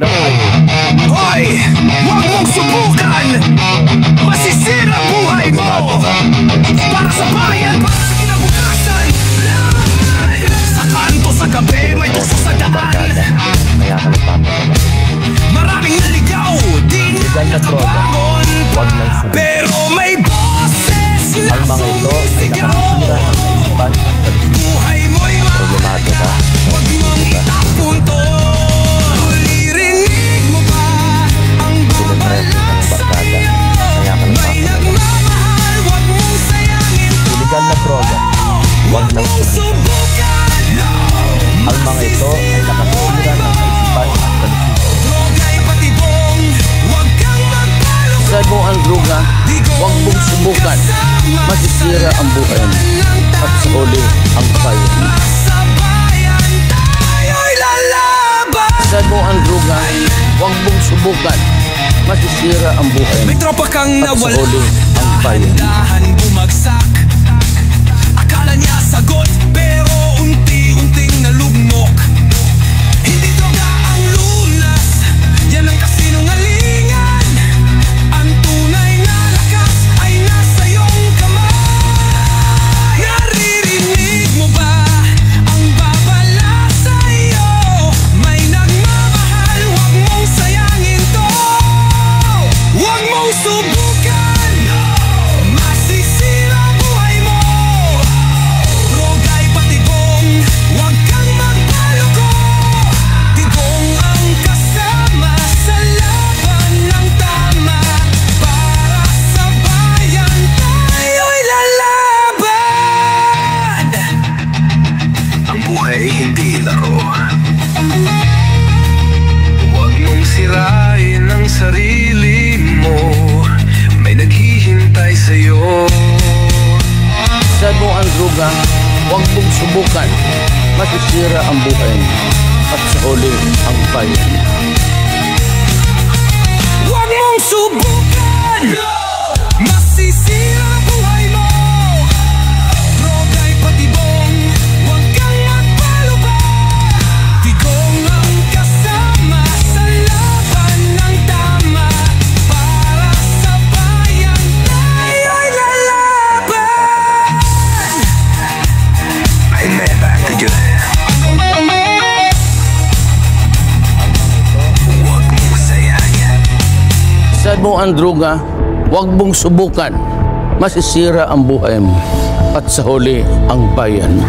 Hoy! Huwag mong subukan! Masisira buhay mo! Para sa bayan, para sa kinabukasan! Sa kanto, sa gabi, may tukso sa daan! Maraming naligaw, di nakabangon pa! Pero may boses na sumisigaw! Buhay mo'y mahalaga, huwag mong itapon to! Naririnig mo ba ang babalak sa'yo? May nagmamahal, huwag mong sayangin to! Huwag mong subukan! Ang mga ito ay nakasira ng kaisipan at kalusugan. Droga'y patibong, huwag kang magpaloko. Sa mo ang droga, huwag mong subukan. Masisira ang buhay at sa huli ang bayan. Sa bayan tayo'y lalaban. Sa mo ang droga, huwag mong subukan. Masisira ang buhay May tropa kang at sa nawala, huli ang bayan. dahan bumagsak. Akala niya sagot, pero unti-unting nalugmok. Hindi droga ang lunas, yan ang kasinungalingan. Ang tunay na lakas ay nasa iyong kamay. Naririnig mo ba ang babala sa'yo? May nagmamahal, huwag mong sayangin to. Huwag mong subukan, masisira buhay mo. Droga'y patibong, huwag kang magpaloko. Tigong ang kasama sa laban ng tama. Para sa bayan tayo'y lalaban. Ang buhay hindi laro. Huwag mong sirain ang sarili mo. May naghihintay sa'yo. Sa mo ang droga, huwag mong subukan. Masisira ang buhay at sa huli ang bayan. Huwag mong subukan! Masisira buhay mo. Droga'y patibong, huwag kang magpalupa. Tigong ang kasama sa laban ng tama. Para sa bayan tayo'y lalaban. I never to do it. Huwag mong sayangin. Sa mo ang droga, huwag mong subukan. Masisira ang buhay mo at sa huli ang bayan.